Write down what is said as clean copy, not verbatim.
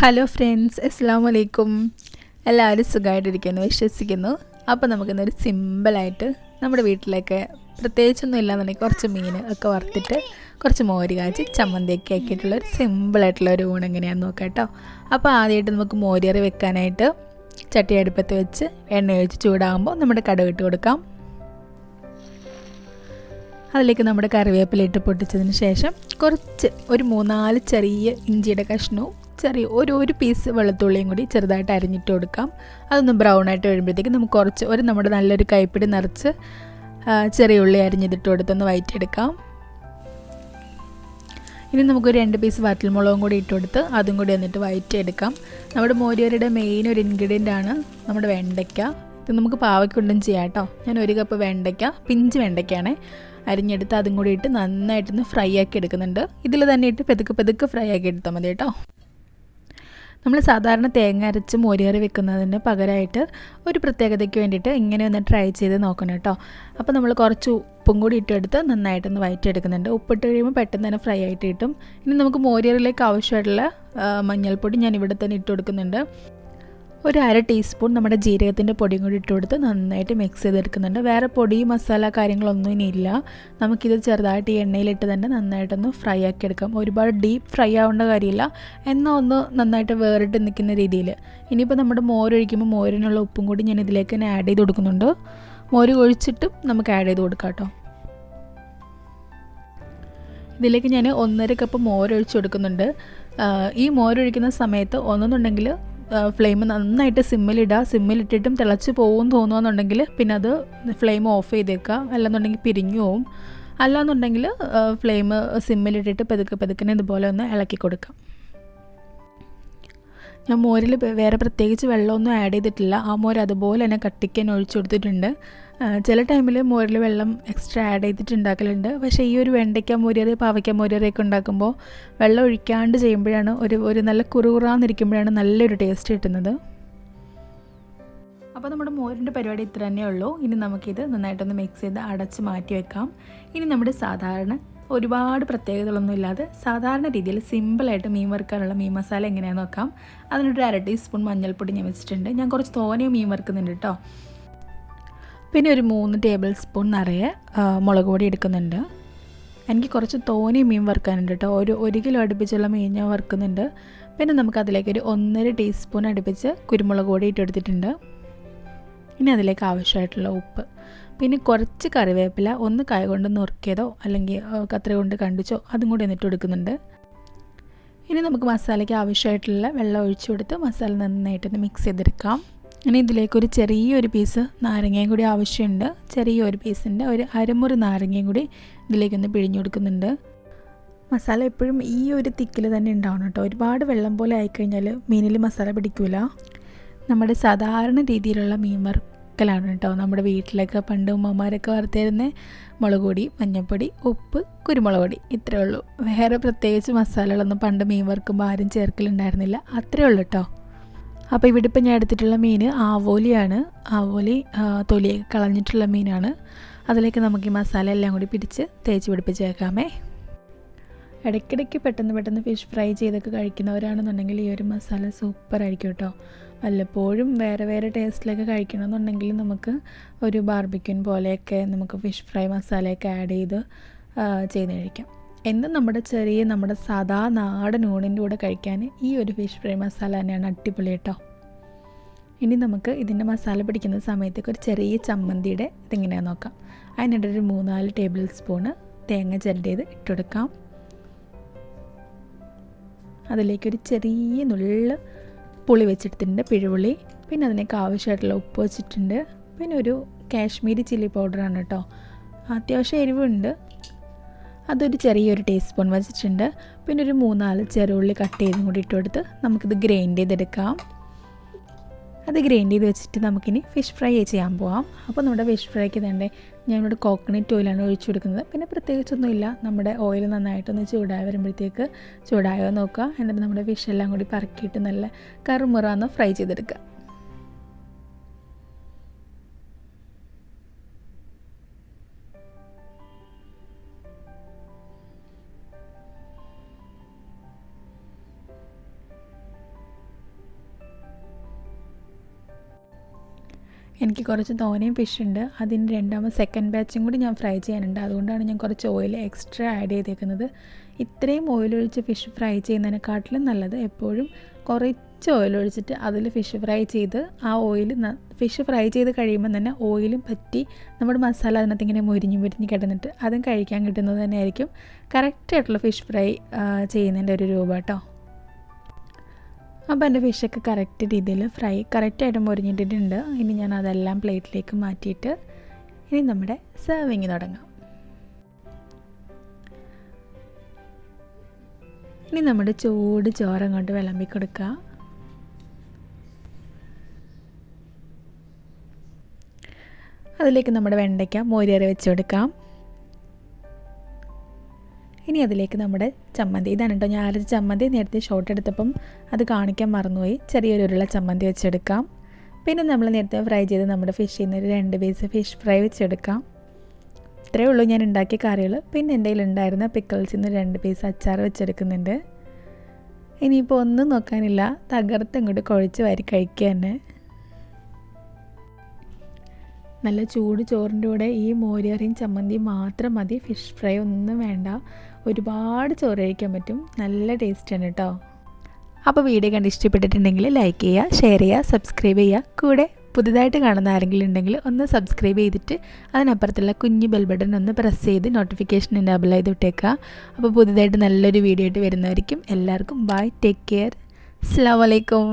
Hello friends, അസ്സലാമു അലൈക്കും. എല്ലാവരും സുഖമായിട്ടിരിക്കുന്നു വിശ്വസിക്കുന്നു. അപ്പോൾ നമുക്കിന്നൊരു സിമ്പിളായിട്ട് നമ്മുടെ വീട്ടിലൊക്കെ പ്രത്യേകിച്ചൊന്നും ഇല്ലാന്നുണ്ടെങ്കിൽ കുറച്ച് മീൻ ഒക്കെ വറുത്തിട്ട് കുറച്ച് മോര് കാച്ചി ചമ്മന്തിയൊക്കെ ആക്കിയിട്ടുള്ളൊരു സിമ്പിളായിട്ടുള്ള ഒരു ഊണ് എങ്ങനെയാണെന്ന് നോക്കാം കേട്ടോ. അപ്പോൾ ആദ്യമായിട്ട് നമുക്ക് മോര് കറി വെക്കാനായിട്ട് ചട്ടി അടുപ്പത്ത് വെച്ച് എണ്ണ ഒഴിച്ച് ചൂടാകുമ്പോൾ നമ്മുടെ കടുക് ഇട്ട് കൊടുക്കാം. അതിലേക്ക് നമ്മുടെ കറിവേപ്പില ഇട്ട് പൊട്ടിച്ചതിന് ശേഷം കുറച്ച് ഒരു 3-4 ചെറിയ ഇഞ്ചിയുടെ കഷ്ണവും ചെറിയ ഒരു പീസ് വെളുത്തുള്ളിയും കൂടി ചെറുതായിട്ട് അരിഞ്ഞിട്ട് കൊടുക്കാം. അതൊന്ന് ബ്രൗൺ ആയിട്ട് വരുമ്പോഴത്തേക്ക് നമുക്ക് കുറച്ച് നമ്മുടെ നല്ലൊരു കൈപ്പിടി നിറച്ച് ചെറിയ ഉള്ളി അരിഞ്ഞിട്ട് കൊടുത്തൊന്ന് വഴറ്റിയെടുക്കാം. ഇനി നമുക്കൊരു 2 പീസ് വറ്റൽമുളകും കൂടി ഇട്ട് കൊടുത്ത് അതും കൂടി എന്നിട്ട് വഴറ്റിയെടുക്കാം. നമ്മുടെ മോരുകറിയുടെ മെയിൻ ഒരു ഇൻഗ്രീഡിയൻ്റ് ആണ് നമ്മുടെ വെണ്ടയ്ക്ക. ഇത് നമുക്ക് പാവയ്ക്കൊണ്ടും ചെയ്യാം കേട്ടോ. ഞാൻ 1 കപ്പ് വെണ്ടയ്ക്ക, പിഞ്ച് വെണ്ടയ്ക്കാണ് അരിഞ്ഞെടുത്ത് അതും കൂടി ഇട്ട് നന്നായിട്ടൊന്ന് ഫ്രൈ ആക്കി എടുക്കുന്നുണ്ട്. ഇതിൽ തന്നെ ഇട്ട് പെതുക്കെ ഫ്രൈ ആക്കി എടുത്താൽ മതി കേട്ടോ. നമ്മൾ സാധാരണ തേങ്ങ അരച്ച് മോരുകറി വെക്കുന്നതിന് പകരമായിട്ട് ഒരു പ്രത്യേകതയ്ക്ക് വേണ്ടിയിട്ട് ഇങ്ങനെ ഒന്ന് ട്രൈ ചെയ്ത് നോക്കണം കേട്ടോ. അപ്പോൾ നമ്മൾ കുറച്ച് ഉപ്പും കൂടി ഇട്ടെടുത്ത് നന്നായിട്ടൊന്ന് വഴറ്റിയെടുക്കുന്നുണ്ട്. ഉപ്പിട്ട് കഴിയുമ്പോൾ പെട്ടെന്ന് തന്നെ ഫ്രൈ ആയിട്ട് കിട്ടും. ഇനി നമുക്ക് മോരുകറിയിലേക്ക് ആവശ്യമായിട്ടുള്ള മഞ്ഞൾപ്പൊടി ഞാൻ ഇവിടെ തന്നെ ഇട്ട് കൊടുക്കുന്നുണ്ട്. ഒരു 1/2 ടീസ്പൂൺ നമ്മുടെ ജീരകത്തിൻ്റെ പൊടിയും കൂടി ഇട്ട് കൊടുത്ത് നന്നായിട്ട് മിക്സ് ചെയ്തെടുക്കുന്നുണ്ട്. വേറെ പൊടി മസാല കാര്യങ്ങളൊന്നും ഇനിയില്ല. നമുക്കിത് ചെറുതായിട്ട് ഈ എണ്ണയിലിട്ട് തന്നെ നന്നായിട്ടൊന്ന് ഫ്രൈ ആക്കി എടുക്കാം. ഒരുപാട് ഡീപ്പ് ഫ്രൈ ആവേണ്ട കാര്യമില്ല, എന്നാൽ ഒന്ന് നന്നായിട്ട് വേറിട്ട് നിൽക്കുന്ന രീതിയിൽ. ഇനിയിപ്പോൾ നമ്മുടെ മോരൊഴിക്കുമ്പോൾ മോരിനുള്ള ഉപ്പും കൂടി ഞാൻ ഇതിലേക്ക് തന്നെ ആഡ് ചെയ്ത് കൊടുക്കുന്നുണ്ട്. മോര് ഒഴിച്ചിട്ടും നമുക്ക് ആഡ് ചെയ്ത് കൊടുക്കാം കേട്ടോ. ഇതിലേക്ക് ഞാൻ 1.5 കപ്പ് മോരൊഴിച്ച് കൊടുക്കുന്നുണ്ട്. ഈ മോരൊഴിക്കുന്ന സമയത്ത് ഒന്നെന്നുണ്ടെങ്കിൽ ഫ്ലെയിം നന്നായിട്ട് സിമ്മിലിട്ടിട്ടും തിളച്ച് പോകും തോന്നുകയെന്നുണ്ടെങ്കിൽ പിന്നെ അത് ഫ്ലെയിം ഓഫ് ചെയ്തേക്കുക. അല്ലെന്നുണ്ടെങ്കിൽ പിരിഞ്ഞു പോവും. അല്ലാന്നുണ്ടെങ്കിൽ ഫ്ലെയിം സിമ്മിലിട്ടിട്ട് പെതുക്കനെ ഇതുപോലെ ഒന്ന് ഇളക്കി കൊടുക്കാം. ഞാൻ മോരിൽ വേറെ പ്രത്യേകിച്ച് വെള്ളമൊന്നും ആഡ് ചെയ്തിട്ടില്ല. ആ മോര് അതുപോലെ തന്നെ കട്ടിക്കാൻ ഒഴിച്ചു കൊടുത്തിട്ടുണ്ട്. ചില ടൈമിൽ മോരിൽ വെള്ളം എക്സ്ട്രാ ആഡ് ചെയ്തിട്ട് ഉണ്ടാക്കലുണ്ട്. പക്ഷേ ഈ ഒരു വെണ്ടയ്ക്ക മോരുകറി, പാവയ്ക്ക മോരുകറിയൊക്കെ ഉണ്ടാക്കുമ്പോൾ വെള്ളം ഒഴിക്കാണ്ട് ചെയ്യുമ്പോഴാണ് ഒരു നല്ല കുറുകുറാന്നിരിക്കുമ്പോഴാണ് നല്ലൊരു ടേസ്റ്റ് കിട്ടുന്നത്. അപ്പോൾ നമ്മുടെ മോരിൻ്റെ പരിപാടി ഇത്ര തന്നെ ഉള്ളൂ. ഇനി നമുക്കിത് നന്നായിട്ടൊന്ന് മിക്സ് ചെയ്ത് അടച്ച് മാറ്റി വെക്കാം. ഇനി നമ്മുടെ സാധാരണ ഒരുപാട് പ്രത്യേകതകളൊന്നും ഇല്ലാതെ സാധാരണ രീതിയിൽ സിമ്പിളായിട്ട് മീൻ വറുക്കാനുള്ള മീൻ മസാല എങ്ങനെയാണെന്ന് നോക്കാം. അതിനൊരു 1/2 ടീസ്പൂൺ മഞ്ഞൾപ്പൊടി ഞാൻ വെച്ചിട്ടുണ്ട്. ഞാൻ കുറച്ച് തോനെ മീൻ വറുക്കുന്നുണ്ട് കേട്ടോ. പിന്നെ ഒരു 3 ടേബിൾ സ്പൂൺ നിറയെ മുളക് പൊടി എടുക്കുന്നുണ്ട്. എനിക്ക് കുറച്ച് തോനെ മീൻ വറുക്കാനുണ്ട് കേട്ടോ. 1 കിലോ അടുപ്പിച്ചുള്ള മീൻ ഞാൻ വറുക്കുന്നുണ്ട്. പിന്നെ നമുക്കതിലേക്ക് ഒരു 1.5 ടീസ്പൂൺ അടുപ്പിച്ച് കുരുമുളക് പൊടി ഇട്ടെടുത്തിട്ടുണ്ട്. ഇനി അതിലേക്ക് ആവശ്യമായിട്ടുള്ള ഉപ്പ്, പിന്നെ കുറച്ച് കറിവേപ്പില ഒന്ന് കൈ കൊണ്ട് നുറുക്കിയതോ അല്ലെങ്കിൽ കത്രിക കൊണ്ട് കണ്ടിച്ചോ അതും കൂടി എന്നിട്ട് കൊടുക്കുന്നുണ്ട്. ഇനി നമുക്ക് മസാലയ്ക്ക് ആവശ്യമായിട്ടുള്ള വെള്ളം ഒഴിച്ചു കൊടുത്ത് മസാല നന്നായിട്ടൊന്ന് മിക്സ് ചെയ്തെടുക്കാം. ഇനി ഇതിലേക്കൊരു ചെറിയൊരു പീസ് നാരങ്ങയും കൂടി ആവശ്യമുണ്ട്. ചെറിയൊരു പീസിൻ്റെ ഒരു അരമുറി നാരങ്ങയും കൂടി ഇതിലേക്കൊന്ന് പിഴിഞ്ഞു കൊടുക്കുന്നുണ്ട്. മസാല എപ്പോഴും ഈ ഒരു തിക്കിൽ തന്നെ ഉണ്ടാവണം കേട്ടോ. ഒരുപാട് വെള്ളം പോലെ ആയിക്കഴിഞ്ഞാൽ മീനിൽ മസാല പിടിക്കില്ല. നമ്മുടെ സാധാരണ രീതിയിലുള്ള മീൻ വറുക്കലാണ് കേട്ടോ. നമ്മുടെ വീട്ടിലൊക്കെ പണ്ട് ഉമ്മമാരൊക്കെ വറുത്തിരുന്ന മുളക് പൊടി, മഞ്ഞൾപ്പൊടി, ഉപ്പ്, കുരുമുളക് പൊടി, ഇത്രയേ ഉള്ളൂ. വേറെ പ്രത്യേകിച്ച് മസാലകളൊന്നും പണ്ട് മീൻ വറുക്കുമ്പോൾ ആരും ചേർക്കലുണ്ടായിരുന്നില്ല. അത്രയേ ഉള്ളൂ കേട്ടോ. അപ്പോൾ ഇവിടെ ഇപ്പം ഞാൻ എടുത്തിട്ടുള്ള മീൻ ആവോലിയാണ്. ആവോലി തൊലിയൊക്കെ കളഞ്ഞിട്ടുള്ള മീനാണ്. അതിലേക്ക് നമുക്ക് ഈ മസാല എല്ലാം കൂടി പിടിച്ച് തേച്ച് പിടിപ്പിച്ച് വെക്കാമേ. ഇടയ്ക്കിടയ്ക്ക് പെട്ടെന്ന് ഫിഷ് ഫ്രൈ ചെയ്തൊക്കെ കഴിക്കുന്നവരാണെന്നുണ്ടെങ്കിൽ ഈ ഒരു മസാല സൂപ്പറായിരിക്കും കേട്ടോ. വല്ലപ്പോഴും വേറെ ടേസ്റ്റിലൊക്കെ കഴിക്കണമെന്നുണ്ടെങ്കിൽ നമുക്ക് ഒരു ബാർബിക്യൂൻ പോലെയൊക്കെ നമുക്ക് ഫിഷ് ഫ്രൈ മസാലയൊക്കെ ആഡ് ചെയ്ത് കഴിക്കാം. എന്നും നമ്മുടെ സാധാ നാടൻ ഊണിൻ്റെ കൂടെ കഴിക്കാൻ ഈ ഒരു ഫിഷ് ഫ്രൈ മസാല തന്നെയാണ് അടിപൊളി കേട്ടോ. ഇനി നമുക്ക് ഇതിൻ്റെ മസാല പിടിക്കുന്ന സമയത്തേക്ക് ഒരു ചെറിയ ചമ്മന്തിയുടെ ഇതെങ്ങനെയാണെന്ന് നോക്കാം. അതിനിടെ ഒരു 3-4 ടേബിൾ സ്പൂണ് തേങ്ങ ചിരണ്ടിയത് ഇട്ടുകൊടുക്കാം. അതിലേക്കൊരു ചെറിയ നുള്ള് പുളി വെച്ചെടുത്തിട്ടുണ്ട്, പിഴുപുളി. പിന്നെ അതിനൊക്കെ ആവശ്യമായിട്ടുള്ള ഉപ്പ് വെച്ചിട്ടുണ്ട്. പിന്നെ ഒരു കാശ്മീരി ചില്ലി പൗഡറാണ് കേട്ടോ. അത്യാവശ്യം എരിവുണ്ട്, അതൊരു ചെറിയൊരു ടീസ്പൂൺ വെച്ചിട്ടുണ്ട്. പിന്നെ ഒരു 3-4 ചെറുള്ളി കട്ട് ചെയ്തും കൂടി ഇട്ട് കൊടുത്ത് നമുക്കിത് ഗ്രൈൻഡ് ചെയ്തെടുക്കാം. അത് ഗ്രൈൻഡ് ചെയ്ത് വെച്ചിട്ട് നമുക്കിനി ഫിഷ് ഫ്രൈ ചെയ്യാൻ പോവാം. അപ്പോൾ നമ്മുടെ ഫിഷ് ഫ്രൈക്ക് തന്നെ ഞാനിവിടെ കോക്കനട്ട് ഓയിലാണ് ഒഴിച്ചു കൊടുക്കുന്നത്. പിന്നെ പ്രത്യേകിച്ചൊന്നുമില്ല, നമ്മുടെ ഓയിൽ നന്നായിട്ടൊന്ന് ചൂടായി വരുമ്പോഴത്തേക്ക് ചൂടായോ നോക്കുക. എന്നിട്ട് നമ്മുടെ ഫിഷ് എല്ലാം കൂടി പറക്കിയിട്ട് നല്ല കറുമുറാന്ന് ഫ്രൈ ചെയ്തെടുക്കുക. എനിക്ക് കുറച്ച് തോനെയും ഫിഷ് ഉണ്ട്. അതിൻ്റെ സെക്കൻഡ് ബാച്ചും കൂടി ഞാൻ ഫ്രൈ ചെയ്യാനുണ്ട്. അതുകൊണ്ടാണ് ഞാൻ കുറച്ച് ഓയിൽ എക്സ്ട്രാ ആഡ് ചെയ്തേക്കുന്നത്. ഇത്രയും ഓയിലൊഴിച്ച് ഫിഷ് ഫ്രൈ ചെയ്യുന്നതിനെക്കാട്ടിലും നല്ലത് എപ്പോഴും കുറച്ച് ഓയിലൊഴിച്ചിട്ട് അതിൽ ഫിഷ് ഫ്രൈ ചെയ്ത് ആ ഓയിൽ ഫിഷ് ഫ്രൈ ചെയ്ത് കഴിയുമ്പോൾ തന്നെ ഓയിലും പറ്റി നമ്മുടെ മസാല അതിനകത്ത് ഇങ്ങനെ മുരിഞ്ഞ് കിടന്നിട്ട് അതും കഴിക്കാൻ കിട്ടുന്നത് തന്നെയായിരിക്കും കറക്റ്റായിട്ടുള്ള ഫിഷ് ഫ്രൈ ചെയ്യുന്നതിൻ്റെ ഒരു രൂപം കേട്ടോ. അപ്പോൾ എൻ്റെ ഫിഷൊക്കെ കറക്റ്റ് രീതിയിൽ കറക്റ്റായിട്ട് മുരിഞ്ഞിട്ടിട്ടുണ്ട്. ഇനി ഞാൻ അതെല്ലാം പ്ലേറ്റിലേക്ക് മാറ്റിയിട്ട് ഇനി നമ്മുടെ സെർവിങ് തുടങ്ങാം. ഇനി നമ്മുടെ ചൂട് ചോറ് അങ്ങോട്ട് വിളമ്പി കൊടുക്കുക. അതിലേക്ക് നമ്മുടെ വെണ്ടയ്ക്ക മോരുകറി വെച്ച് കൊടുക്കാം. ഇനി അതിലേക്ക് നമ്മുടെ ചമ്മന്തി, ഇതാണ് കേട്ടോ ഞാൻ അരച്ച ചമ്മന്തി. നേരത്തെ ഷോട്ട് എടുത്തപ്പം അത് കാണിക്കാൻ മറന്നുപോയി. ചെറിയൊരു ഉരുള ചമ്മന്തി വെച്ചെടുക്കാം. പിന്നെ നമ്മൾ നേരത്തെ ഫ്രൈ ചെയ്ത് നമ്മുടെ ഫിഷിൽ നിന്ന് 2 പീസ് ഫിഷ് ഫ്രൈ വെച്ചെടുക്കാം. ഇത്രയേ ഉള്ളൂ ഞാൻ ഉണ്ടാക്കിയ കറികൾ. പിന്നെ എൻ്റെ കയ്യിലുണ്ടായിരുന്ന പിക്കിൾസിൽ നിന്ന് 2 പീസ് അച്ചാർ വെച്ചെടുക്കുന്നുണ്ട്. ഇനിയിപ്പോൾ ഒന്നും നോക്കാനില്ല, തകർത്ത് ഇങ്ങോട്ട് കുഴച്ച് വാരി കഴിക്കുക തന്നെ. നല്ല ചൂട് ചോറിൻ്റെ കൂടെ ഈ മോരുകറിയും ചമ്മന്തിയും മാത്രം മതി. ഫിഷ് ഫ്രൈ ഒന്നും വേണ്ട. ഒരുപാട് ചോറ് കഴിക്കാൻ പറ്റും. നല്ല ടേസ്റ്റാണ് കേട്ടോ. അപ്പോൾ വീഡിയോ കണ്ട് ഇഷ്ടപ്പെട്ടിട്ടുണ്ടെങ്കിൽ ലൈക്ക് ചെയ്യുക, ഷെയർ ചെയ്യുക, സബ്സ്ക്രൈബ് ചെയ്യുക. കൂടെ പുതുതായിട്ട് കാണുന്ന ആരെങ്കിലും ഉണ്ടെങ്കിൽ ഒന്ന് സബ്സ്ക്രൈബ് ചെയ്തിട്ട് അതിനപ്പുറത്തുള്ള കുഞ്ഞ് ബെൽ ബട്ടൺ ഒന്ന് പ്രസ് ചെയ്ത് നോട്ടിഫിക്കേഷൻ എനേബിൾ ചെയ്ത് വിട്ടേക്കുക. അപ്പോൾ പുതുതായിട്ട് നല്ലൊരു വീഡിയോ ആയിട്ട് വരുന്നതായിരിക്കും. എല്ലാവർക്കും ബൈ, ടേക്ക് കെയർ, അസ്സലാമു അലൈക്കും.